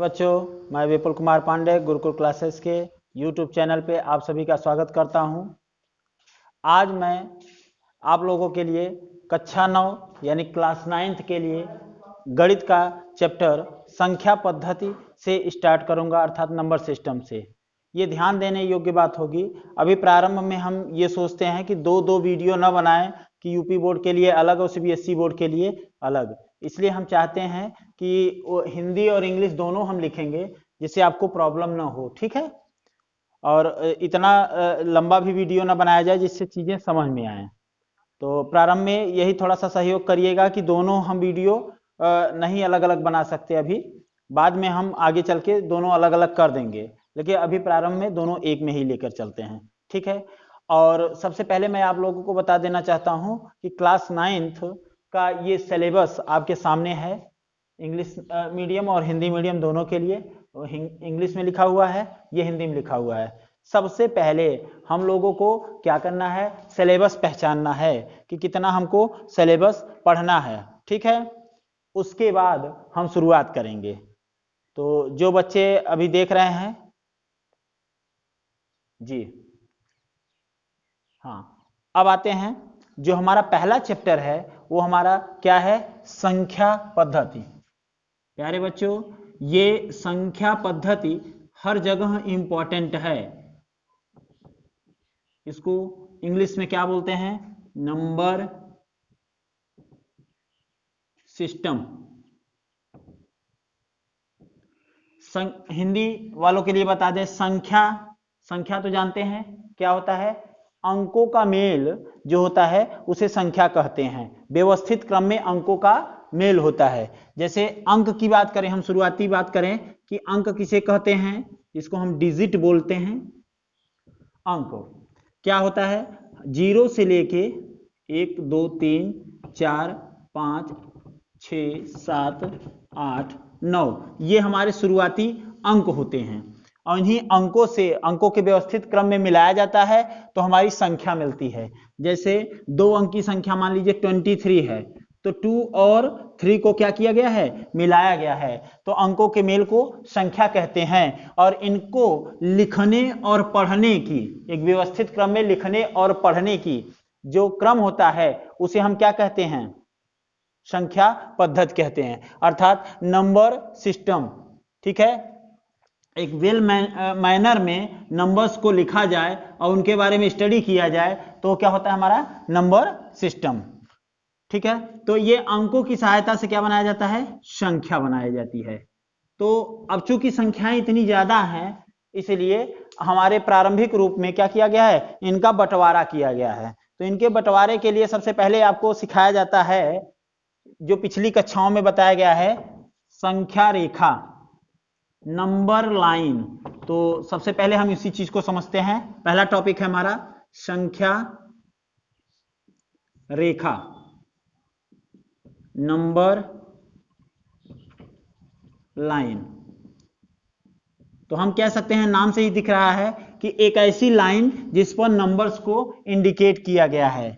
बच्चों, मैं विपुल कुमार पांडे गुरुकुल क्लासेस के यूट्यूब चैनल पे आप सभी का स्वागत करता हूं। आज मैं आप लोगों के लिए कक्षा 9 यानी क्लास 9th के लिए गणित का चैप्टर संख्या पद्धति से स्टार्ट करूंगा, अर्थात नंबर सिस्टम से। ये ध्यान देने योग्य बात होगी। अभी प्रारंभ में हम ये सोचते हैं कि दो वीडियो न बनाएं कि यूपी बोर्ड के लिए अलग और सीबीएसई बोर्ड के लिए अलग। इसलिए हम चाहते हैं कि हिंदी और इंग्लिश दोनों हम लिखेंगे जिससे आपको प्रॉब्लम ना हो, ठीक है। और इतना लंबा भी वीडियो ना बनाया जाए जिससे चीज़ें समझ में आए। तो प्रारंभ में यही थोड़ा सा सहयोग करिएगा कि दोनों हम वीडियो नहीं अलग अलग बना सकते अभी, बाद में हम आगे चल के दोनों अलग अलग कर देंगे, लेकिन अभी प्रारंभ में दोनों एक में ही लेकर चलते हैं, ठीक है। और सबसे पहले मैं आप लोगों को बता देना चाहता हूं कि क्लास 9th का ये सिलेबस आपके सामने है, इंग्लिश मीडियम और हिंदी मीडियम दोनों के लिए। इंग्लिश में लिखा हुआ है, ये हिंदी में लिखा हुआ है। सबसे पहले हम लोगों को क्या करना है, सिलेबस पहचानना है कि कितना हमको सिलेबस पढ़ना है, ठीक है। उसके बाद हम शुरुआत करेंगे। तो जो बच्चे अभी देख रहे हैं जी, हाँ, अब आते हैं। जो हमारा पहला चैप्टर है वो हमारा क्या है, संख्या पद्धति। प्यारे बच्चों, ये संख्या पद्धति हर जगह इंपॉर्टेंट है। इसको इंग्लिश में क्या बोलते हैं, नंबर सिस्टम। हिंदी वालों के लिए बता दें, संख्या तो जानते हैं क्या होता है, अंकों का मेल जो होता है उसे संख्या कहते हैं। व्यवस्थित क्रम में अंकों का मेल होता है। जैसे अंक की बात करें, हम शुरुआती बात करें कि अंक किसे कहते हैं, इसको हम डिजिट बोलते हैं। अंक क्या होता है, 0 से लेके 1 2 3 4 5 6 7 8 9, ये हमारे शुरुआती अंक होते हैं। और इन्हीं अंकों से, अंकों के व्यवस्थित क्रम में मिलाया जाता है तो हमारी संख्या मिलती है। जैसे 2 अंक की संख्या मान लीजिए 23 है, तो 2 और 3 को क्या किया गया है, मिलाया गया है, तो अंकों के मेल को संख्या कहते हैं। और इनको लिखने और पढ़ने की, एक व्यवस्थित क्रम में लिखने और पढ़ने की जो क्रम होता है उसे हम क्या कहते हैं, संख्या पद्धति कहते हैं, अर्थात नंबर सिस्टम, ठीक है। एक वेल मैनर में नंबर्स को लिखा जाए और उनके बारे में स्टडी किया जाए तो क्या होता है, हमारा नंबर सिस्टम, ठीक है। तो ये अंकों की सहायता से क्या बनाया जाता है, संख्या बनाई जाती है। तो अब चूंकि संख्याएं इतनी ज्यादा हैं, इसलिए हमारे प्रारंभिक रूप में क्या किया गया है, इनका बंटवारा किया गया है। तो इनके बंटवारे के लिए सबसे पहले आपको सिखाया जाता है, जो पिछली कक्षाओं में बताया गया है, संख्या रेखा, नंबर लाइन। तो सबसे पहले हम इसी चीज को समझते हैं। पहला टॉपिक है हमारा संख्या रेखा, नंबर लाइन। तो हम कह सकते हैं, नाम से ही दिख रहा है कि एक ऐसी लाइन जिस पर नंबर्स को इंडिकेट किया गया है।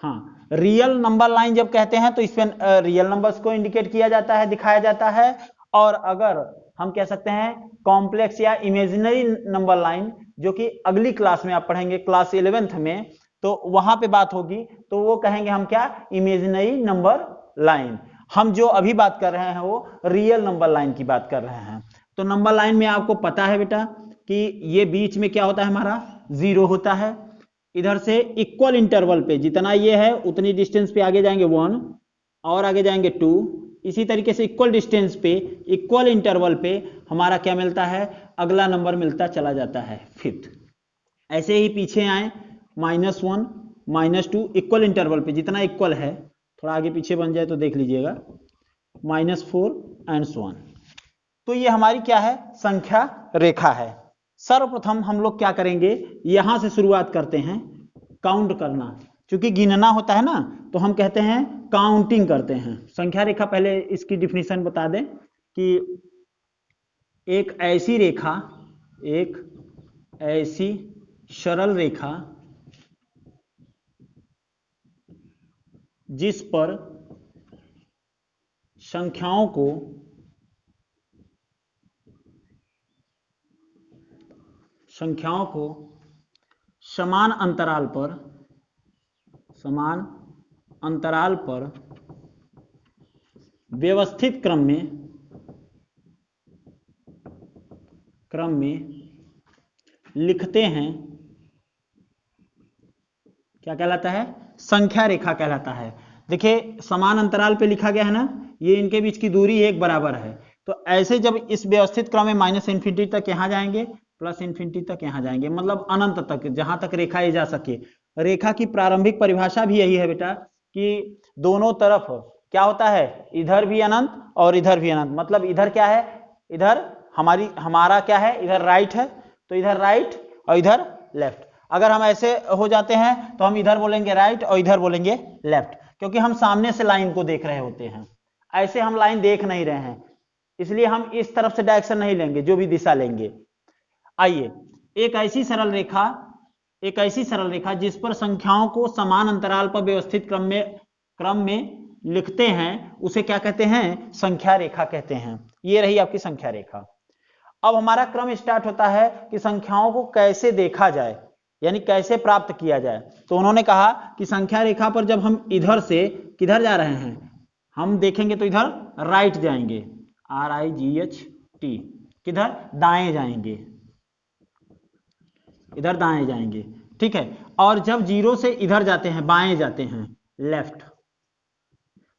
हाँ, रियल नंबर लाइन जब कहते हैं तो इसमें रियल नंबर्स को इंडिकेट किया जाता है, दिखाया जाता है। और अगर हम कह सकते हैं कॉम्प्लेक्स या इमेजिनरी नंबर लाइन, जो कि अगली क्लास में आप पढ़ेंगे, क्लास 11th में, तो वहां पे बात होगी, तो वो कहेंगे हम क्या, इमेजिनरी नंबर लाइन। हम जो अभी बात कर रहे हैं वो रियल नंबर लाइन की बात कर रहे हैं। तो नंबर लाइन में आपको पता है बेटा कि ये बीच में क्या होता है, हमारा 0 होता है। इधर से इक्वल इंटरवल पे जितना ये है उतनी डिस्टेंस पे आगे जाएंगे 1 और आगे जाएंगे 2। इसी तरीके से इक्वल डिस्टेंस पे, इक्वल इंटरवल पे हमारा क्या मिलता है, अगला नंबर मिलता चला जाता है 5th। ऐसे ही पीछे आए, -1 -2, इक्वल इंटरवल पे जितना इक्वल है, थोड़ा आगे पीछे बन जाए तो देख लीजिएगा, -4 एंड सो ऑन। तो ये हमारी क्या है, संख्या रेखा है। सर्वप्रथम हम लोग क्या करेंगे, यहां से शुरुआत करते हैं काउंट करना। क्योंकि गिनना होता है ना, तो हम कहते हैं काउंटिंग करते हैं। संख्या रेखा, पहले इसकी डिफिनीशन बता दें कि एक ऐसी रेखा, एक ऐसी सरल रेखा जिस पर संख्याओं को संख्याओं को समान अंतराल पर व्यवस्थित क्रम में लिखते हैं, क्या कहलाता है? संख्या रेखा कहलाता है। देखिए समान अंतराल पे लिखा गया है ना, ये इनके बीच की दूरी एक बराबर है। तो ऐसे जब इस व्यवस्थित क्रम में माइनस इन्फिनिटी तक यहाँ जाएंगे, प्लस इन्फिनिटी तक यहाँ जाएंगे, मतलब अनंत तक, जहां तक रेखा ये जा सके। रेखा की प्रारंभिक परिभाषा भी यही है बेटा कि दोनों तरफ क्या होता है, इधर भी अनंत और इधर भी अनंत। मतलब इधर क्या है, इधर हमारा क्या है, इधर राइट है, तो इधर राइट और इधर लेफ्ट। अगर हम ऐसे हो जाते हैं तो हम इधर बोलेंगे राइट और इधर बोलेंगे लेफ्ट, क्योंकि हम सामने से लाइन को देख रहे होते हैं। ऐसे हम लाइन देख नहीं रहे हैं, इसलिए हम इस तरफ से डायरेक्शन नहीं लेंगे, जो भी दिशा लेंगे। आइए एक ऐसी सरल रेखा जिस पर संख्याओं को समान अंतराल पर व्यवस्थित क्रम में लिखते हैं, उसे क्या कहते हैं? संख्या रेखा कहते हैं। ये रही आपकी संख्या रेखा। अब हमारा क्रम स्टार्ट होता है कि संख्याओं को कैसे देखा जाए, यानी कैसे प्राप्त किया जाए। तो उन्होंने कहा कि संख्या रेखा पर जब हम इधर से किधर जा रहे हैं, हम देखेंगे तो इधर राइट जाएंगे, RIGHT, किधर? दाएं जाएंगे, इधर दाएं जाएंगे, ठीक है। और जब जीरो से इधर जाते हैं, बाएं जाते हैं, लेफ्ट।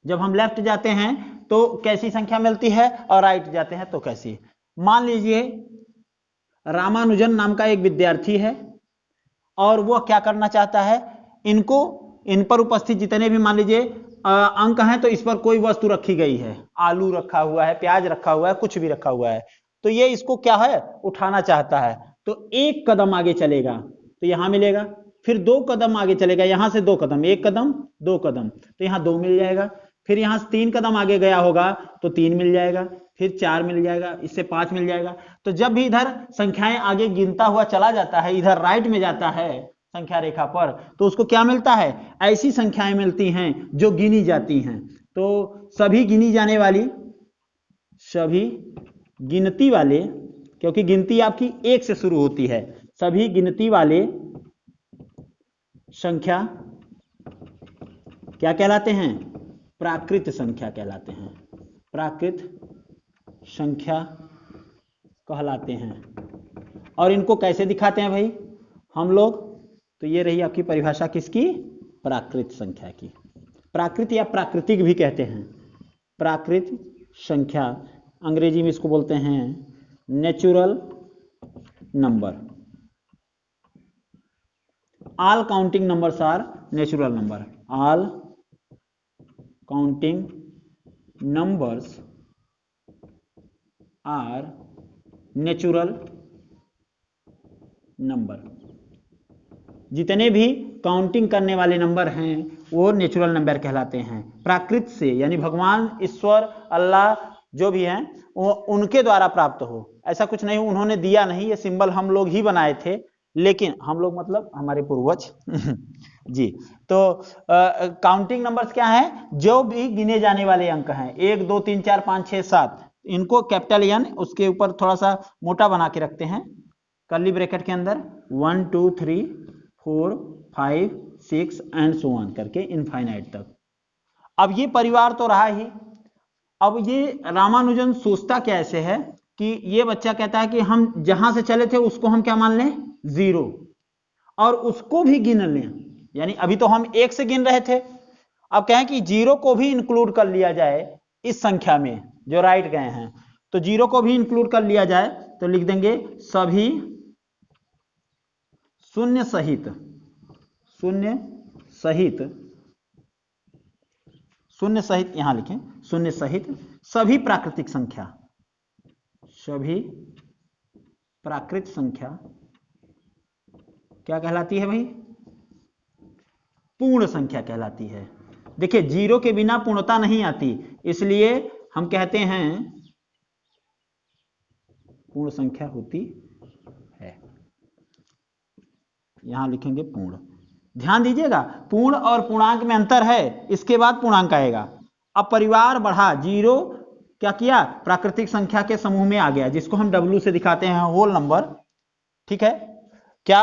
जब हम लेफ्ट जाते हैं तो कैसी संख्या मिलती है, और राइट जाते हैं तो कैसी। मान लीजिए रामानुजन नाम का एक विद्यार्थी है और वो क्या करना चाहता है, इन पर उपस्थित जितने भी मान लीजिए अंक हैं, तो इस पर कोई वस्तु रखी गई है, आलू रखा हुआ है, प्याज रखा हुआ है, कुछ भी रखा हुआ है, तो ये इसको क्या है, उठाना चाहता है। तो एक कदम आगे चलेगा तो यहां मिलेगा, फिर 2 कदम आगे चलेगा, यहां से 2 कदम, 1 कदम 2 कदम, तो यहां 2 मिल जाएगा। फिर यहां से 3 कदम आगे गया होगा तो 3 मिल जाएगा, फिर 4 मिल जाएगा, इससे 5 मिल जाएगा। तो जब भी इधर संख्याएं आगे गिनता हुआ चला जाता है, इधर राइट में जाता है संख्या रेखा पर, तो उसको क्या मिलता है? ऐसी संख्याएं मिलती हैं जो गिनी जाती हैं। तो सभी गिनती वाले, क्योंकि गिनती आपकी 1 से शुरू होती है, सभी गिनती वाले संख्या क्या कहलाते हैं? प्राकृत संख्या कहलाते हैं, प्राकृत संख्या कहलाते हैं। और इनको कैसे दिखाते हैं भाई हम लोग? तो ये रही आपकी परिभाषा किसकी? प्राकृत संख्या की। प्राकृत या प्राकृतिक भी कहते हैं। प्राकृत संख्या, अंग्रेजी में इसको बोलते हैं natural number. All counting numbers are natural number. All counting numbers are natural number. जितने भी काउंटिंग करने वाले नंबर हैं वो नेचुरल नंबर कहलाते हैं। प्राकृत से यानी भगवान, ईश्वर, अल्लाह जो भी हैं वो उनके द्वारा प्राप्त हो, ऐसा कुछ नहीं, उन्होंने दिया नहीं, ये सिंबल हम लोग ही बनाए थे, लेकिन हम लोग मतलब हमारे पूर्वज जी। तो काउंटिंग नंबर्स क्या हैं? जो भी गिने जाने वाले अंक हैं, 1 2 3 4 5 6 7, इनको कैपिटल एन उसके ऊपर थोड़ा सा मोटा बना के रखते हैं कर्ली ब्रैकेट के अंदर, 1 2 3 4 5 6 एंड सो ऑन करके इनफाइनाइट तक। अब ये परिवार तो रहा ही। अब ये रामानुजन सोचता क्या ऐसे है कि ये बच्चा कहता है कि हम जहां से चले थे उसको हम क्या मान लें? 0, और उसको भी गिन लें। यानी अभी तो हम 1 से गिन रहे थे, अब कहें कि 0 को भी इंक्लूड कर लिया जाए इस संख्या में जो राइट गए हैं, तो 0 को भी इंक्लूड कर लिया जाए, तो लिख देंगे सभी शून्य सहित यहां लिखें, शून्य सहित सभी प्राकृतिक संख्या, सभी प्राकृत संख्या क्या कहलाती है भाई? पूर्ण संख्या कहलाती है। देखिए 0 के बिना पूर्णता नहीं आती, इसलिए हम कहते हैं पूर्ण संख्या होती है। यहां लिखेंगे पूर्ण। ध्यान दीजिएगा, पूर्ण और पूर्णांक में अंतर है, इसके बाद पूर्णांक आएगा। अब परिवार बढ़ा, 0 क्या किया? प्राकृतिक संख्या के समूह में आ गया, जिसको हम W से दिखाते हैं होल नंबर, ठीक है, क्या?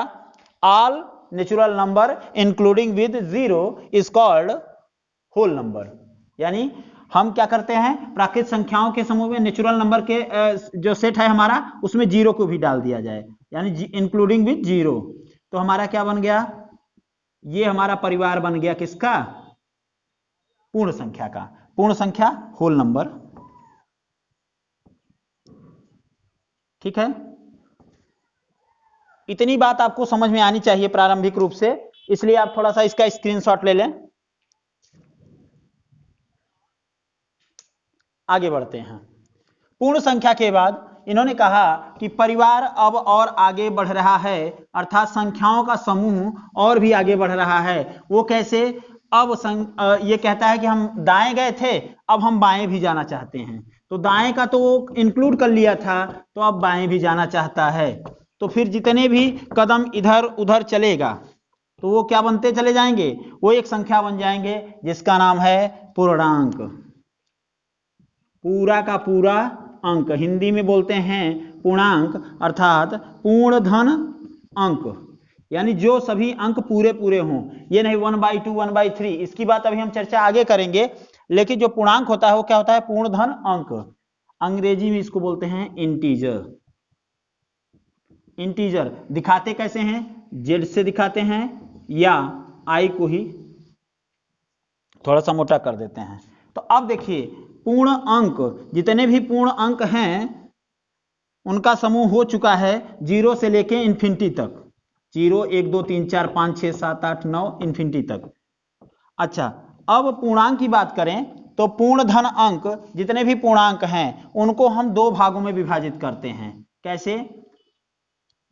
All natural number including with zero is called whole number. यानी हम क्या करते हैं, प्राकृतिक संख्याओं के समूह में नेचुरल नंबर के जो सेट है हमारा, उसमें जीरो को भी डाल दिया जाए, यानी इंक्लूडिंग विद जीरो। तो हमारा क्या बन गया, ये हमारा परिवार बन गया किसका? पूर्ण संख्या का। पूर्ण संख्या होल नंबर, ठीक है। इतनी बात आपको समझ में आनी चाहिए प्रारंभिक रूप से, इसलिए आप थोड़ा सा इसका स्क्रीनशॉट ले लें। आगे बढ़ते हैं। पूर्ण संख्या के बाद इन्होंने कहा कि परिवार अब और आगे बढ़ रहा है, अर्थात संख्याओं का समूह और भी आगे बढ़ रहा है। वो कैसे? अब ये कहता है कि हम दाएं गए थे, अब हम बाएं भी जाना चाहते हैं। तो दाएं का तो वो इंक्लूड कर लिया था, तो अब बाएं भी जाना चाहता है। तो फिर जितने भी कदम इधर उधर चलेगा तो वो क्या बनते चले जाएंगे? वो एक संख्या बन जाएंगे जिसका नाम है पूर्णांक। पूरा का पूरा अंक, हिंदी में बोलते हैं पूर्णांक, अर्थात पूर्ण धन अंक, यानी जो सभी अंक पूरे पूरे हों। ये नहीं 1/2 1/3, इसकी बात अभी हम चर्चा आगे करेंगे। लेकिन जो पूर्णांक होता है वो क्या होता है? पूर्ण धन अंक। अंग्रेजी में इसको बोलते हैं इंटीजर। इंटीजर दिखाते कैसे हैं? जेड से दिखाते हैं, या आई को ही थोड़ा सा मोटा कर देते हैं। तो अब देखिए, पूर्ण अंक, जितने भी पूर्ण अंक हैं उनका समूह हो चुका है 0 से लेके इन्फिनिटी तक। 0 1 2 3 4 5 6 7 8 9 इन्फिनिटी तक। अच्छा, अब पूर्णांक की बात करें तो पूर्ण धन अंक, जितने भी पूर्णांक हैं उनको हम दो भागों में विभाजित करते हैं। कैसे?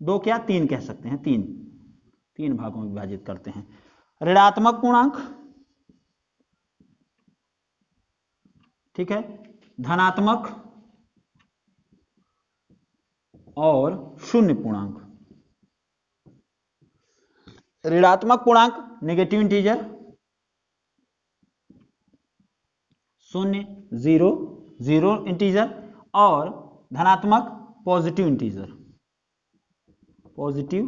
दो क्या, तीन कह सकते हैं, तीन भागों में विभाजित करते हैं। ऋणात्मक पूर्णांक, ठीक है, धनात्मक और शून्य पूर्णांक। ऋणात्मक पूर्णांक नेगेटिव इंटीजर, शून्य जीरो जीरो इंटीजर, और धनात्मक पॉजिटिव इंटीजर, पॉजिटिव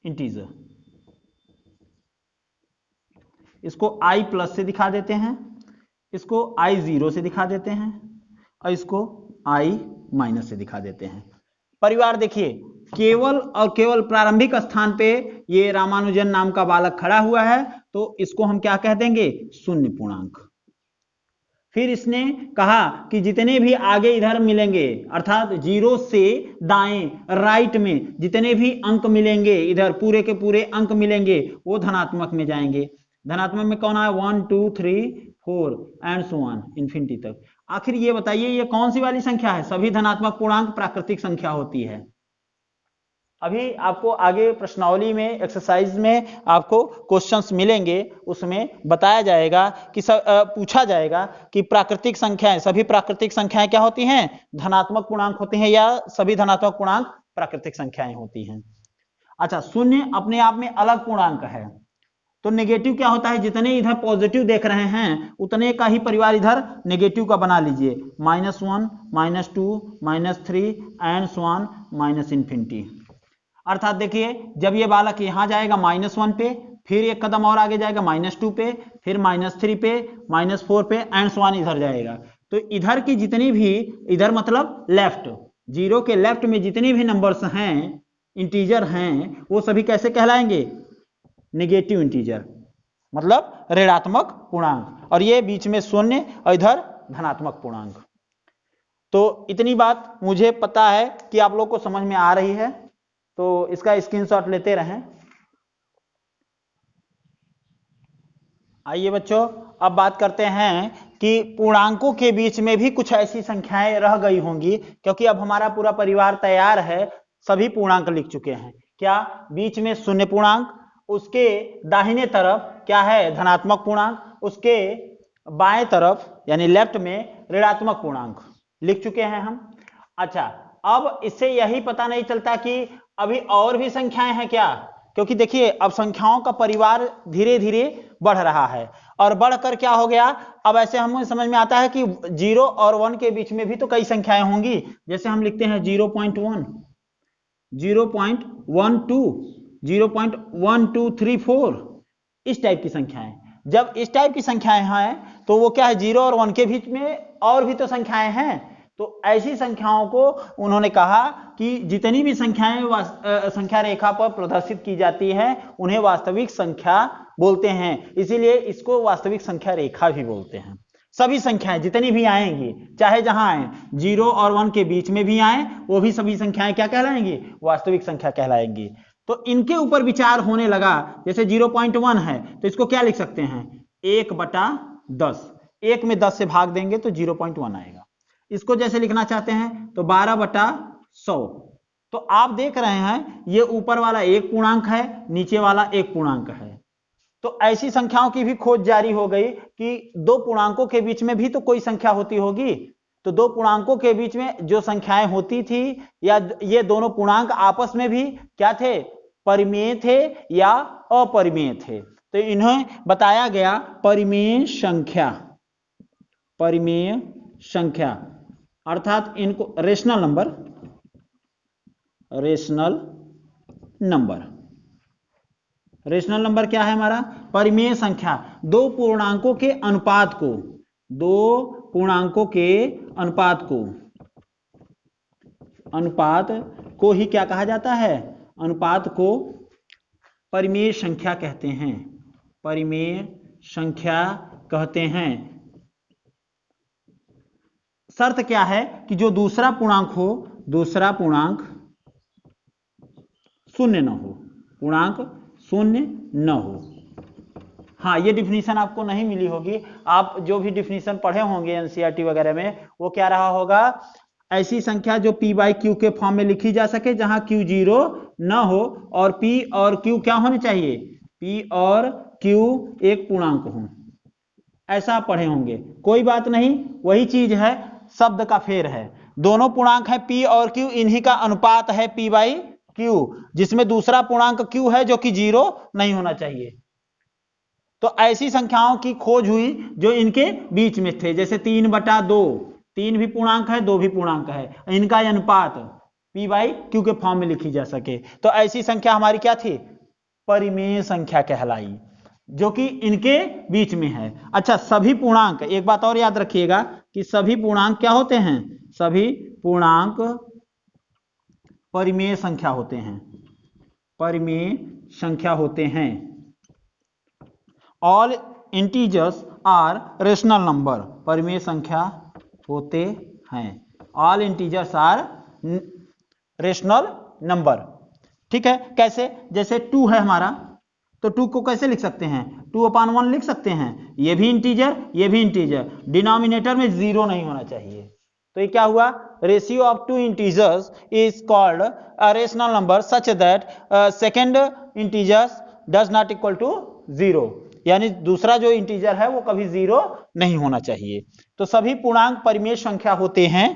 इंटीजर। इसको i प्लस से दिखा देते हैं, इसको i जीरो से दिखा देते हैं, और इसको i माइनस से दिखा देते हैं। परिवार देखिए, केवल और केवल प्रारंभिक स्थान पे ये रामानुजन नाम का बालक खड़ा हुआ है, तो इसको हम क्या कह देंगे? शून्य पूर्णांक। फिर इसने कहा कि जितने भी आगे इधर मिलेंगे, अर्थात 0 से दाएं राइट में जितने भी अंक मिलेंगे, इधर पूरे के पूरे अंक मिलेंगे, वो धनात्मक में जाएंगे। धनात्मक में कौन है? 1 2 3 4 एंड सो ऑन इन्फिनिटी तक। आखिर ये बताइए, ये कौन सी वाली संख्या है? सभी धनात्मक पूर्णांक प्राकृतिक संख्या होती है। अभी आपको आगे प्रश्नावली में, एक्सरसाइज में आपको क्वेश्चंस मिलेंगे, उसमें बताया जाएगा कि पूछा जाएगा कि प्राकृतिक संख्याएं, सभी प्राकृतिक संख्याएं क्या होती हैं? धनात्मक पूर्णांक होती हैं, या सभी धनात्मक पूर्णांक प्राकृतिक संख्याएं होती हैं। अच्छा, शून्य अपने आप में अलग पूर्णांक है। तो नेगेटिव क्या होता है? जितने इधर पॉजिटिव देख रहे हैं उतने का ही परिवार इधर नेगेटिव का बना लीजिए। -1 -2 -3 and so on minus infinity. अर्थात देखिए, जब ये बालक यहां जाएगा -1 पे, फिर एक कदम और आगे जाएगा -2 पे, फिर -3 पे, -4 पे एंड सो ऑन इधर जाएगा। तो इधर की जितनी भी, इधर मतलब लेफ्ट, 0 के लेफ्ट में जितने भी नंबर्स हैं, इंटीजर हैं, वो सभी कैसे कहलाएंगे? नेगेटिव इंटीजर, मतलब ऋणात्मक पूर्णांक। और ये बीच में शून्य और इधर धनात्मक पूर्णांक। तो इतनी बात मुझे पता है कि आप लोग को समझ में आ रही है, तो इसका स्क्रीनशॉट लेते रहें। आइए बच्चों, अब बात करते हैं कि पूर्णांकों के बीच में भी कुछ ऐसी संख्याएं रह गई होंगी, क्योंकि अब हमारा पूरा परिवार तैयार है, सभी पूर्णांक लिख चुके हैं। क्या? बीच में शून्य पूर्णांक, उसके दाहिने तरफ क्या है? धनात्मक पूर्णांक, उसके बाएं तरफ यानी लेफ्ट में ऋणात्मक पूर्णांक लिख चुके हैं हम। अच्छा, अब इससे यही पता नहीं चलता कि अभी और भी संख्याएं हैं क्या? क्योंकि देखिए, अब संख्याओं का परिवार धीरे धीरे बढ़ रहा है, और बढ़कर क्या हो गया, अब ऐसे हमें समझ में आता है कि 0 और 1 के बीच में भी तो कई संख्याएं होंगी। जैसे हम लिखते हैं 0.1, 0.12, 0.1234, इस टाइप की संख्याएं। जब इस टाइप की संख्याएं हैं तो वो क्या है, 0 और 1 के बीच में और भी तो संख्याएं हैं। तो ऐसी संख्याओं को उन्होंने कहा कि जितनी भी संख्याएं संख्या रेखा पर प्रदर्शित की जाती हैं उन्हें वास्तविक संख्या बोलते हैं। इसीलिए इसको वास्तविक संख्या रेखा भी बोलते हैं। सभी संख्याएं जितनी भी आएंगी, चाहे जहां आए, 0 और 1 के बीच में भी आए, वो भी सभी संख्याएं क्या कहलाएंगी, वास्तविक संख्या कहलाएंगी। तो इनके ऊपर विचार होने लगा। जैसे 0.1 है तो इसको क्या लिख सकते हैं, 1/10। 1 में 10 से भाग देंगे तो 0.1 आएगा। इसको जैसे लिखना चाहते हैं तो 12/100। तो आप देख रहे हैं ये ऊपर वाला एक पूर्णांक है, नीचे वाला एक पूर्णांक है। तो ऐसी संख्याओं की भी खोज जारी हो गई कि दो पूर्णांकों के बीच में भी तो कोई संख्या होती होगी। तो दो पूर्णांकों के बीच में जो संख्याएं होती थी, या ये दोनों पूर्णांक आपस में भी क्या थे, परिमेय थे या अपरिमेय थे। तो इन्हें बताया गया परिमेय संख्या। परिमेय संख्या अर्थात इनको rational number, rational number. Rational number क्या है हमारा, परिमेय संख्या। दो पूर्णांकों के अनुपात को, दो पूर्णांकों के अनुपात को ही क्या कहा जाता है, अनुपात को परिमेय संख्या कहते हैं। परिमेय संख्या कहते हैं। शर्त क्या है कि जो दूसरा पूर्णांक हो, दूसरा पूर्णांक शून्य न हो, पूर्णांक शून्य न हो। हाँ, ये डिफिनीशन आपको नहीं मिली होगी। आप जो भी डिफिनीशन पढ़े होंगे एनसीईआरटी वगैरह में, वो क्या रहा होगा, ऐसी संख्या जो p बाई क्यू के फॉर्म में लिखी जा सके जहां q 0 न हो और p और q क्या होने चाहिए, p और q एक पूर्णांक हो। ऐसा आप पढ़े होंगे, कोई बात नहीं, वही चीज है, शब्द का फेर है। दोनों पूर्णांक है p और q, इन्हीं का अनुपात है p बाई क्यू, जिसमें दूसरा पूर्णांक q है जो कि 0 नहीं होना चाहिए। तो ऐसी संख्याओं की खोज हुई जो इनके बीच में थे। जैसे 3/2, 3 भी पूर्णांक है, 2 भी पूर्णांक है, इनका अनुपात p बाई क्यू के फॉर्म में लिखी जा सके। तो ऐसी संख्या हमारी क्या थी, परिमेय संख्या कहलाई, जो कि इनके बीच में है। अच्छा, सभी पूर्णांक, एक बात और याद रखिएगा कि सभी पूर्णांक क्या होते हैं, सभी पूर्णांक परिमेय संख्या होते हैं। परिमेय संख्या होते हैं। All integers are rational number, परिमेय संख्या होते हैं। All integers are rational number. ठीक है, कैसे, जैसे 2 है हमारा, तो 2 को कैसे लिख सकते हैं, 2/1 लिख सकते हैं। ये भी इंटीजर, ये भी इंटीजर, डिनोमिनेटर में 0 नहीं होना चाहिए। तो ये क्या हुआ, ratio of 2 integers is called a rational number such that second integers does not equal to 0, यानी दूसरा जो इंटीजर है वो कभी 0 नहीं होना चाहिए। तो सभी पूर्णांक परिमेय संख्या होते हैं।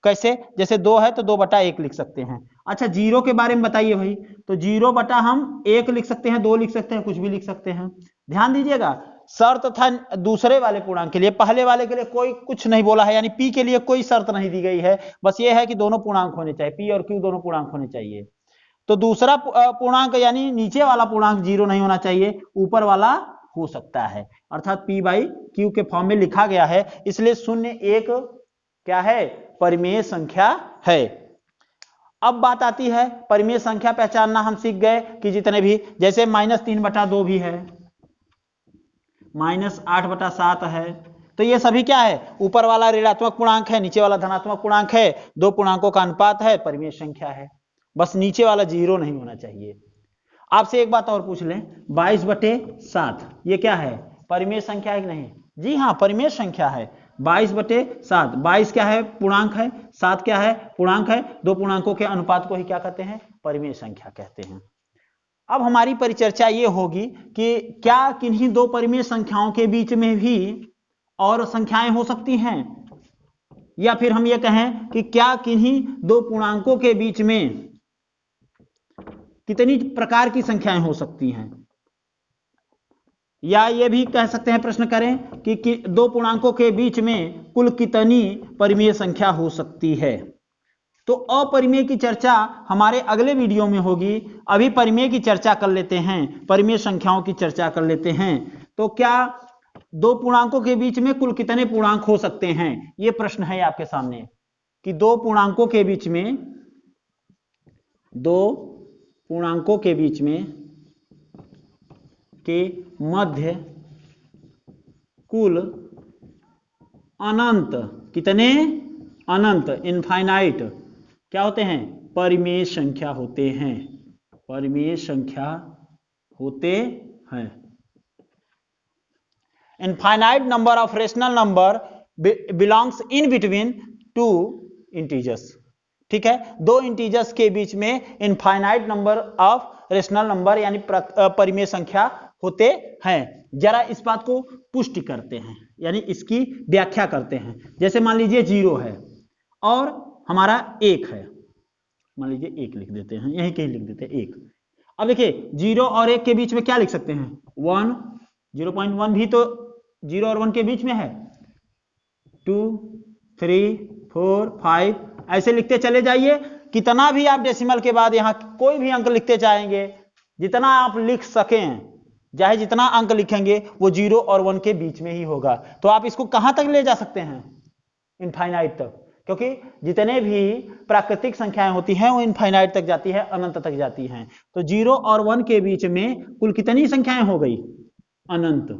कैसे, जैसे 2 है तो 2/1 लिख सकते हैं। अच्छा, 0 के बारे में बताइए भाई, तो 0 हम 1 लिख सकते हैं, 2 लिख सकते हैं, कुछ भी लिख सकते हैं। ध्यान दीजिएगा, शर्त था दूसरे वाले पूर्णांक के लिए, पहले वाले के लिए कोई कुछ नहीं बोला है, यानी p के लिए कोई शर्त नहीं दी गई है, बस ये है कि दोनों पूर्णांक होने चाहिए, p और q दोनों पूर्णांक होने चाहिए। तो दूसरा पूर्णांक यानी नीचे वाला पूर्णांक 0 नहीं होना चाहिए, ऊपर वाला हो सकता है, अर्थात p बाई क्यू के फॉर्म में लिखा गया है, इसलिए 0 1 क्या है, परिमेय संख्या है। अब बात आती है परिमेय संख्या पहचानना, हम सीख गए कि जितने भी, जैसे -3/2 भी है, -8/7 है, तो ये सभी क्या है, ऊपर वाला ऋणात्मक पूर्णांक है, नीचे वाला धनात्मक पूर्णांक है, दो पूर्णांकों का अनुपात है, परिमेय संख्या है। बस नीचे वाला 0 नहीं होना चाहिए। आपसे एक बात और पूछ लें, 22/7 ये क्या है, परिमेय संख्या है कि नहीं? जी हाँ, परिमेय संख्या है। 22/7, 22 क्या है, पूर्णांक है, 7 क्या है, पूर्णांक है, दो पूर्णांकों के अनुपात को ही क्या कहते हैं, परिमेय संख्या कहते हैं। अब हमारी परिचर्चा ये होगी कि क्या किन्हीं दो परिमेय संख्याओं के बीच में भी और संख्याएं हो सकती हैं, या फिर हम ये कहें कि क्या किन्हीं दो पूर्णांकों के बीच में कितनी प्रकार की संख्याएं हो सकती हैं, या ये भी कह सकते हैं, प्रश्न करें कि दो पूर्णांकों के बीच में कुल कितनी परिमेय संख्या हो सकती है। तो अपरिमेय की चर्चा हमारे अगले वीडियो में होगी। अभी परिमेय की चर्चा कर लेते हैं, परिमेय संख्याओं की चर्चा कर लेते हैं। तो क्या दो पूर्णांकों के बीच में कुल कितने पूर्णांक हो सकते हैं, यह प्रश्न है आपके सामने कि दो पूर्णांकों के बीच में के मध्य कुल अनंत कितने, अनंत इनफाइनाइट क्या होते हैं, परिमेय संख्या होते हैं, परिमेय संख्या होते हैं। Infinite number of rational number belongs in between two integers. ठीक है, दो इंटीजर्स के बीच में infinite number of rational number यानी परिमेय संख्या होते हैं। जरा इस बात को पुष्टि करते हैं, यानी इसकी व्याख्या करते हैं। जैसे मान लीजिए 0 है और हमारा 1 है, मान लीजिए 1 लिख देते हैं, यहीं कहीं लिख देते हैं 1। अब देखिए 0 और 1 के बीच में क्या लिख सकते हैं, 1, 0.1 भी तो 0 और 1 के बीच में है, 2, 3, 4, 5 ऐसे लिखते चले जाइए। कितना भी आप डेसिमल के बाद यहां कोई भी अंक लिखते जाएंगे, जितना आप लिख सकें, चाहे जितना अंक लिखेंगे वो 0 और 1 के बीच में ही होगा। तो आप इसको कहां तक ले जा सकते हैं, इनफाइनाइट तक, क्योंकि जितने भी प्राकृतिक संख्याएं होती हैं वो इनफाइनाइट तक जाती है, अनंत तक जाती हैं। तो 0 और 1 के बीच में कुल कितनी संख्याएं हो गई, अनंत।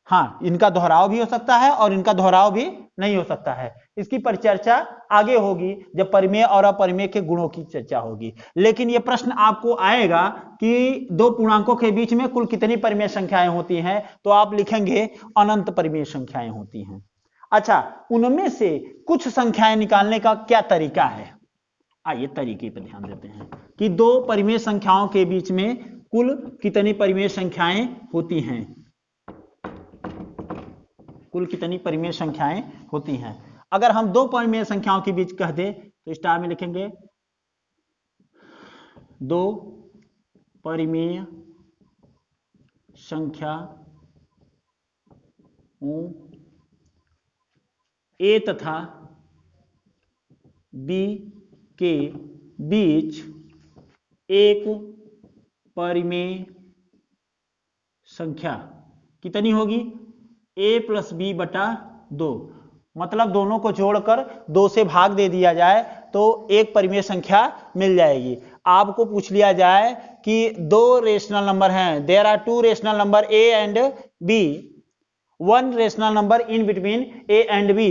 हाँ, इनका दोहराव भी हो सकता है और इनका दोहराव भी नहीं हो सकता है। इसकी परिचर्चा आगे होगी जब परिमेय और अपरिमेय के गुणों की चर्चा होगी। लेकिन यह प्रश्न आपको आएगा कि दो पूर्णांकों के बीच में कुल कितनी परिमेय संख्याएं होती हैं, तो आप लिखेंगे अनंत परिमेय संख्याएं होती हैं। अच्छा, उनमें से कुछ संख्याएं निकालने का क्या तरीका है, आइए तरीके पर ध्यान देते हैं कि दो परिमेय संख्याओं के बीच में कुल कितनी परिमेय संख्याएं होती हैं, कुल कितनी परिमेय संख्याएं होती हैं। अगर हम दो परिमेय संख्याओं के बीच कह दे तो स्टार में लिखेंगे दो परिमेय संख्या ए तथा बी के बीच एक परिमेय संख्या कितनी होगी, a प्लस बी बटा 2। मतलब दोनों को जोड़कर 2 से भाग दे दिया जाए तो एक परिमेय संख्या मिल जाएगी। आपको पूछ लिया जाए कि दो रेशनल नंबर हैं, there are two rational number a and b, one rational number in between a and b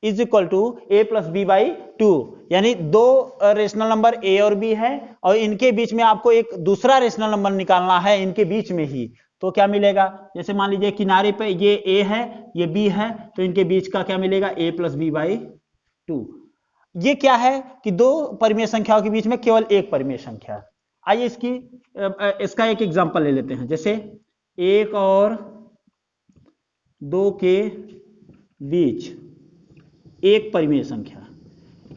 is equal to a plus B by 2। यानी दो रेशनल नंबर a और b है और इनके बीच में आपको एक दूसरा रेशनल नंबर निकालना है इनके बीच में ही, तो क्या मिलेगा, जैसे मान लीजिए किनारे पे ये a है ये b है, तो इनके बीच का क्या मिलेगा, a प्लस बी बाई 2। ये क्या है कि दो परिमेय संख्याओं के बीच में केवल एक परिमेय संख्या। आइए इसका एक एग्जांपल ले लेते हैं। जैसे 1 और 2 के बीच एक परिमेय संख्या,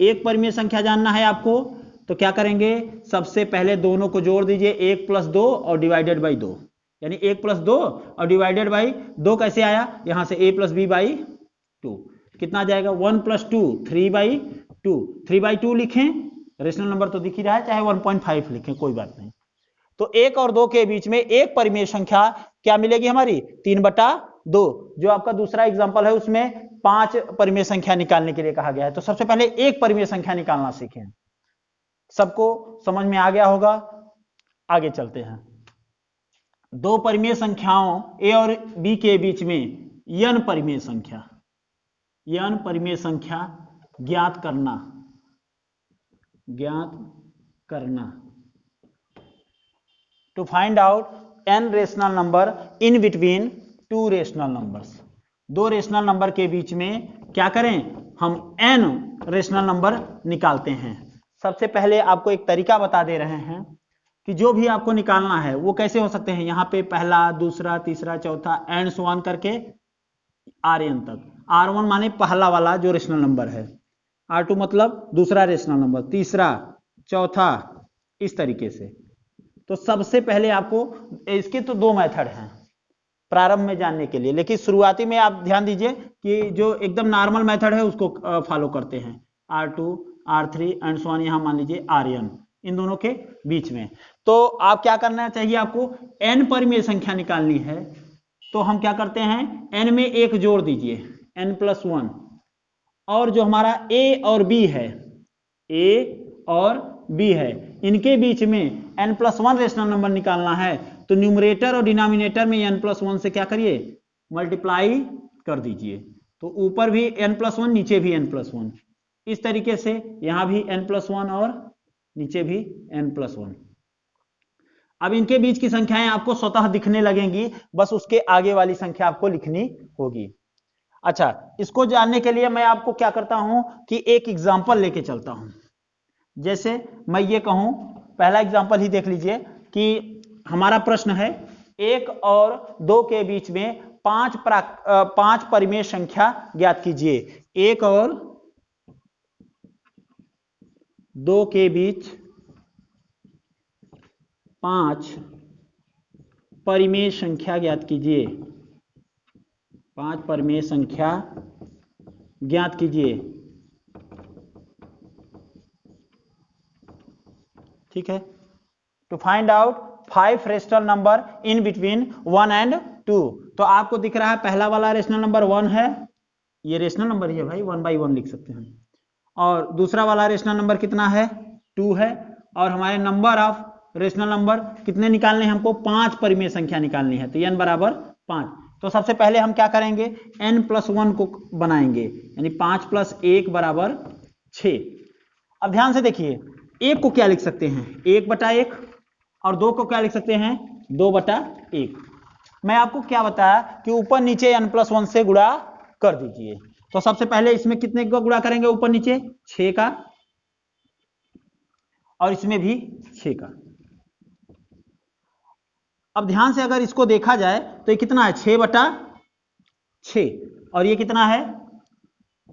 एक परिमेय संख्या जानना है आपको, तो क्या करेंगे, सबसे पहले दोनों को जोड़ दीजिए, 1 प्लस 2 और डिवाइडेड बाई 2, यानी 1 प्लस 2 और डिवाइडेड बाई 2 कैसे आया, यहां से a प्लस बी बाई 2 कितना आ जाएगा, 1 प्लस 2 3 बाई 2, 3 बाई 2 लिखें, रेशनल नंबर तो दिख ही रहा है, चाहे 1.5 लिखें कोई बात नहीं। तो 1 और 2 के बीच में एक परिमेय संख्या क्या मिलेगी हमारी, 3/2। जो आपका दूसरा एग्जांपल है उसमें 5 परिमेय संख्या निकालने के लिए कहा गया है। तो सबसे पहले एक परिमेय संख्या निकालना सीखें, सबको समझ में आ गया होगा। आगे चलते हैं, दो परिमेय संख्याओं a और b के बीच में n परिमेय संख्या, n परिमेय संख्या ज्ञात करना to find out n rational number in between two rational numbers. दो रेशनल नंबर के बीच में क्या करें, हम n रेशनल नंबर निकालते हैं। सबसे पहले आपको एक तरीका बता दे रहे हैं कि जो भी आपको निकालना है वो कैसे हो सकते हैं, यहां पे पहला दूसरा तीसरा चौथा एंड सो ऑन करके rn तक। r1 माने पहला वाला जो रेशनल नंबर है, r2 मतलब दूसरा रेशनल नंबर, तीसरा चौथा, इस तरीके से। तो सबसे पहले आपको इसके तो दो मेथड हैं प्रारंभ में जानने के लिए, लेकिन शुरुआती में आप ध्यान दीजिए कि जो एकदम नॉर्मल मेथड है उसको फॉलो करते हैं। r2 R3 and so on, यहाँ मान लीजिए Rn, इन दोनों के बीच में। तो आप क्या करना चाहिए, आपको n परिमेय संख्या निकालनी है। तो हम क्या करते हैं, n में एक जोड़ दीजिए, n+1, और जो हमारा a और b है, a और b है, इनके बीच में n+1 रेशनल नंबर निकालना है। तो न्यूमरेटर और डिनोमिनेटर में n+1 से क्या करिए, मल्टीप्लाई कर दीजिए। तो ऊपर भी n+1, नीचे भी n+1, इस तरीके से यहां भी n+1 और नीचे भी n+1। अब इनके बीच की संख्याएं आपको स्वतः दिखने लगेंगी, बस उसके आगे वाली संख्या आपको लिखनी होगी। अच्छा, इसको जानने के लिए मैं आपको क्या करता हूं कि एक एग्जांपल लेके चलता हूं। जैसे मैं ये कहूं, पहला एग्जांपल ही देख लीजिए कि हमारा प्रश्न है 1 और 2 के बीच में 5 परिमेय संख्या ज्ञात कीजिए। 1 और 2 के बीच 5 परिमेय संख्या ज्ञात कीजिए। 5 परिमेय संख्या ज्ञात कीजिए। ठीक है, to find out 5 rational number in between 1 and 2। तो आपको दिख रहा है पहला वाला रेशनल नंबर 1 है, ये रेशनल नंबर ही है भाई, 1/1 लिख सकते हैं। और दूसरा वाला रेशनल नंबर कितना है, 2 है। और हमारे नंबर ऑफ रेशनल नंबर कितने निकालने हैं, हमको 5 परिमेय संख्या निकालनी है। तो n बराबर 5। तो सबसे पहले हम क्या करेंगे, n+1 को बनाएंगे, यानी 5 + 1 = 6। अब ध्यान से देखिए, 1 को क्या लिख सकते हैं, 1/1, और 2 को क्या लिख सकते हैं, 2/1। मैं आपको क्या बताया कि ऊपर नीचे n+1 से गुणा कर दीजिए। तो सबसे पहले इसमें कितने का गुणा करेंगे, ऊपर नीचे 6 का, और इसमें भी 6 का। अब ध्यान से अगर इसको देखा जाए तो ये कितना है, 6/6, और ये कितना है,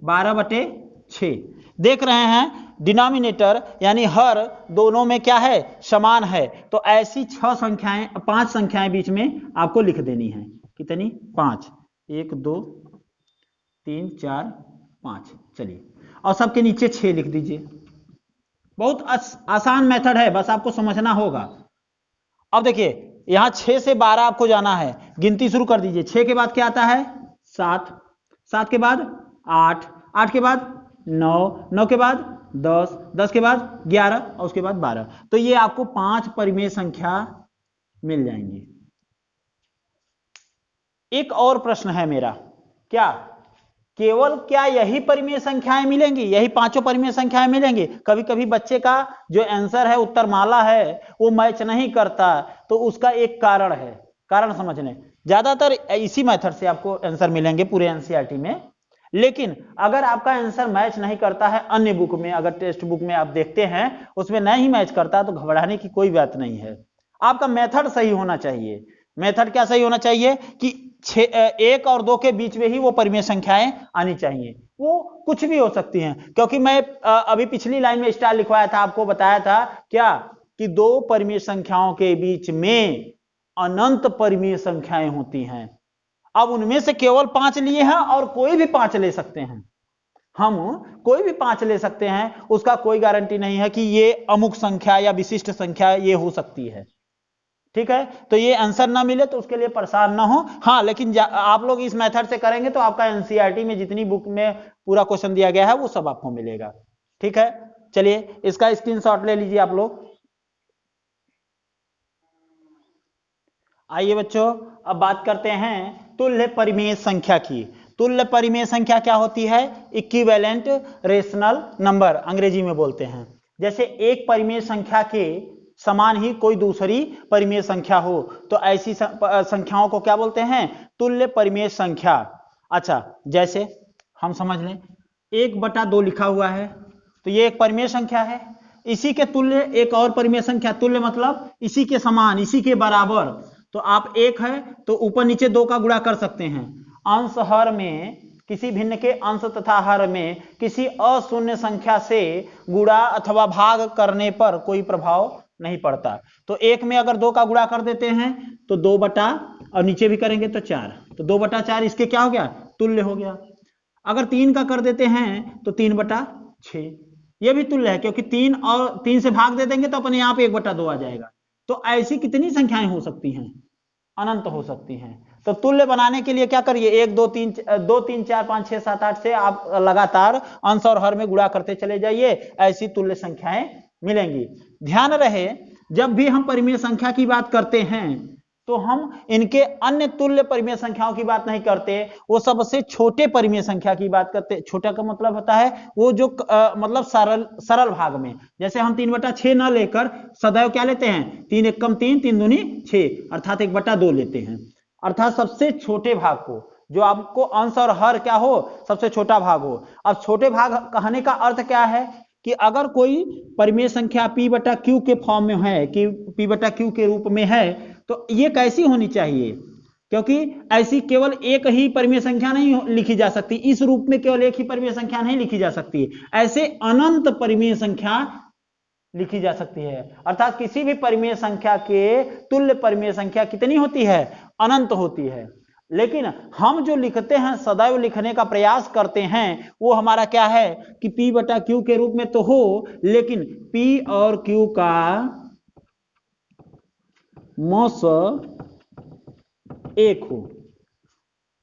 12/6। देख रहे हैं डिनोमिनेटर यानी हर दोनों में क्या है, समान है। तो ऐसी 5 संख्याएं बीच में आपको लिख देनी है। कितनी, 5, 1 2 3 4 5। चलिए, और सबके नीचे 6 लिख दीजिए। बहुत आसान मेथड है, बस आपको समझना होगा। अब देखिए, यहां 6 से 12 आपको जाना है, गिनती शुरू कर दीजिए। 6 के बाद क्या आता है, 7, 7 के बाद 8, 8 के बाद 9, 9 के बाद 10, 10 के बाद 11, और उसके बाद 12। तो ये आपको 5 परिमेय संख्या मिल जाएंगी। एक और प्रश्न है मेरा, क्या केवल क्या यही परिमेय संख्याएं मिलेंगी, यही 5 परिमेय संख्याएं मिलेंगी? कभी कभी बच्चे का जो आंसर है, उत्तरमाला है, वो मैच नहीं करता, तो उसका एक कारण है। कारण समझने, ज्यादातर इसी मेथड से आपको आंसर मिलेंगे पूरे एनसीईआरटी में। लेकिन अगर आपका आंसर मैच नहीं करता है अन्य बुक में, अगर टेक्स्ट बुक में आप देखते हैं उसमें नहीं मैच करता, तो घबराने की कोई बात नहीं है। आपका मेथड सही होना चाहिए। मेथड क्या सही होना चाहिए कि 1 और 2 के बीच में ही वो परिमेय संख्याएं आनी चाहिए। वो कुछ भी हो सकती हैं, क्योंकि मैं अभी पिछली लाइन में स्टार लिखवाया था, आपको बताया था क्या कि 2 परिमेय संख्याओं के बीच में अनंत परिमेय संख्याएं होती हैं। अब उनमें से केवल 5 लिए हैं, और कोई भी 5 ले सकते हैं। हम कोई भी 5 ले सकते हैं, उसका कोई गारंटी नहीं है कि ये अमुक संख्या या विशिष्ट संख्या ये हो सकती है। ठीक है, तो ये आंसर ना मिले तो उसके लिए परेशान ना हो। हाँ, लेकिन आप लोग इस मेथड से करेंगे तो आपका एनसीईआरटी में जितनी बुक में पूरा क्वेश्चन दिया गया है वो सब आपको मिलेगा। ठीक है, चलिए इसका स्क्रीनशॉट ले लीजिए आप लोग। आइए बच्चों, अब बात करते हैं तुल्य परिमेय संख्या की। तुल्य परिमेय संख्या क्या होती है, इक्विवेलेंट रेशनल नंबर अंग्रेजी में बोलते हैं। जैसे एक परिमेय संख्या के समान ही कोई दूसरी परिमेय संख्या हो, तो ऐसी संख्याओं को क्या बोलते हैं, तुल्य परिमेय संख्या। अच्छा, जैसे हम समझ लें 1/2 लिखा हुआ है, तो ये एक परिमेय संख्या है। इसी के तुल्य एक और परिमेय संख्या, तुल्य मतलब इसी के समान, इसी के बराबर। तो आप 1 है तो ऊपर नीचे 2 का गुणा कर सकते हैं। अंश हर में किसी भिन्न के अंश तथा हर में किसी अशून्य संख्या से गुणा अथवा भाग करने पर कोई प्रभाव नहीं पड़ता। तो 1 में अगर 2 का गुणा कर देते हैं तो 2 बटा, और नीचे भी करेंगे तो 4, तो 2/4 इसके क्या हो गया, तुल्य हो गया। अगर 3 का कर देते हैं तो 3/6, ये भी तुल्य है, क्योंकि 3 और 3 से भाग दे देंगे तो अपने आप 1/2 आ जाएगा। तो ऐसी कितनी संख्याएं हो सकती हैं? अनंत हो सकती हैं। तो तुल्य बनाने के लिए क्या करिए, 1 2 3 2 3 4 5 6 7 8 से आप लगातार अंश और हर में गुणा करते चले जाइए, ऐसी तुल्य संख्याएं मिलेंगी। ध्यान रहे, जब भी हम परिमेय संख्या की बात करते हैं तो हम इनके अन्य तुल्य परिमेय संख्याओं की बात नहीं करते, वो सबसे छोटे परिमेय संख्या की बात करते। छोटा का मतलब होता है वो जो मतलब सरल भाग में, जैसे हम 3/6 न लेकर सदैव क्या लेते हैं, 3 1 3 3 दूनी 6 अर्थात 1/2 लेते हैं। अर्थात सबसे छोटे भाग को, जो आपको अंश और हर क्या हो, सबसे छोटा भाग हो। अब छोटे भाग कहने का अर्थ क्या है कि अगर कोई परिमेय संख्या p/q के फॉर्म में है, कि p/q के रूप में है, तो ये कैसी होनी चाहिए, क्योंकि ऐसी केवल एक ही परिमेय संख्या नहीं लिखी जा सकती, इस रूप में केवल एक ही परिमेय संख्या नहीं लिखी जा सकती, ऐसे अनंत परिमेय संख्या लिखी जा सकती है। अर्थात किसी भी परिमेय संख्या के तुल्य परिमेय संख्या कितनी होती है, अनंत होती है। लेकिन हम जो लिखते हैं, सदैव लिखने का प्रयास करते हैं, वो हमारा क्या है कि p/q के रूप में तो हो, लेकिन p और q का मौस एक हो।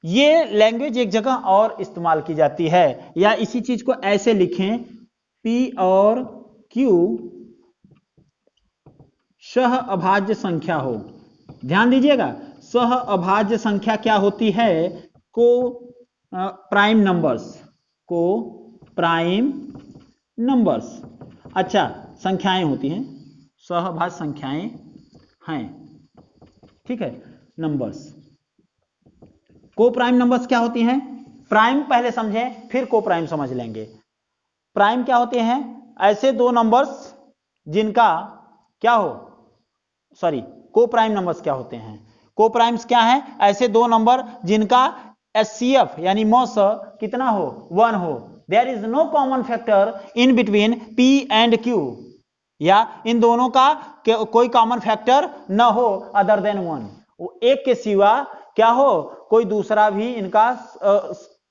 ये लैंग्वेज एक जगह और इस्तेमाल की जाती है, या इसी चीज को ऐसे लिखें, p और q सह अभाज्य संख्या हो। ध्यान दीजिएगा, सह अभाज्य संख्या क्या होती है, को प्राइम नंबर्स, को प्राइम नंबर्स, अच्छा संख्याएं होती हैं, सहअभाज्य संख्याएं हैं, ठीक है, नंबर्स। को प्राइम नंबर्स क्या होती हैं, प्राइम पहले समझें फिर को प्राइम समझ लेंगे। प्राइम क्या होते हैं, ऐसे दो नंबर्स जिनका क्या हो, सॉरी, को प्राइम नंबर्स क्या होते हैं, को प्राइम्स क्या है, ऐसे दो नंबर जिनका HCF यानी मौस कितना हो, 1 हो। There is no common factor in between P and Q, या इन दोनों का कोई कॉमन फैक्टर न हो अदर देन 1, एक के सिवा क्या हो, कोई दूसरा भी इनका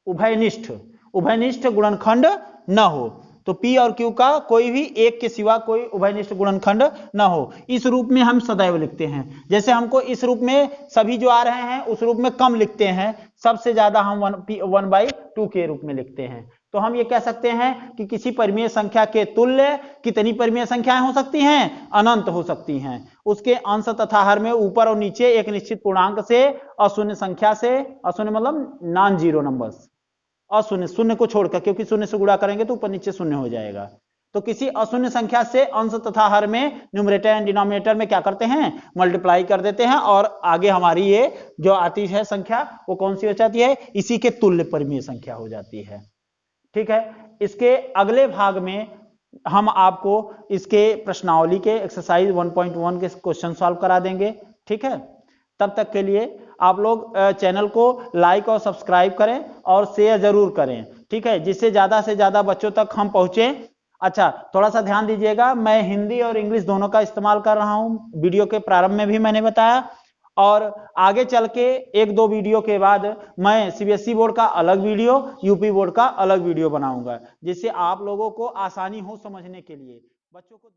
उभयनिष्ठ गुणनखंड न हो। तो P और Q का कोई भी एक के सिवा कोई उभयनिष्ठ गुणनखंड न हो। इस रूप में हम सदैव लिखते हैं। जैसे हमको इस रूप में सभी जो आ रहे हैं उस रूप में कम लिखते हैं, सबसे ज्यादा हम 1/2 के रूप में लिखते हैं। तो हम ये कह सकते हैं कि किसी परिमेय संख्या के तुल्य कितनी परिमेय संख्याएं हो सकती हैं, अनंत हो सकती हैं। उसके अंश तथा हर में ऊपर और नीचे एक निश्चित पूर्णांक से, अशून्य संख्या से, अशून्य मतलब नॉन जीरो नंबर्स, अशून्य, शून्य को छोड़कर, क्योंकि शून्य से गुणा करेंगे तो ऊपर नीचे शून्य हो जाएगा। तो किसी अशून्य संख्या से अंश तथा हर में न्यूमरेटर एंड डिनोमिनेटर में क्या करते हैं, मल्टीप्लाई कर देते हैं, और आगे हमारी ये जो आती है संख्या वो कौन सी हो जाती है, इसी के तुल्य परिमेय संख्या हो जाती है। ठीक है, इसके अगले भाग में हम आपको इसके प्रश्नावली के एक्सरसाइज 1.1 के क्वेश्चन सॉल्व करा देंगे। ठीक है, तब तक के लिए आप लोग चैनल को लाइक और सब्सक्राइब करें और शेयर जरूर करें, ठीक है, जिससे ज्यादा से ज्यादा बच्चों तक हम पहुंचे। अच्छा, थोड़ा सा ध्यान दीजिएगा, मैं हिंदी और इंग्लिश दोनों का इस्तेमाल कर रहा हूं, वीडियो के प्रारंभ में भी मैंने बताया, और आगे चल के 1-2 वीडियो के बाद मैं CBSE बोर्ड का अलग वीडियो, यूपी बोर्ड का अलग वीडियो बनाऊंगा, जिससे आप लोगों को आसानी हो समझने के लिए। बच्चों को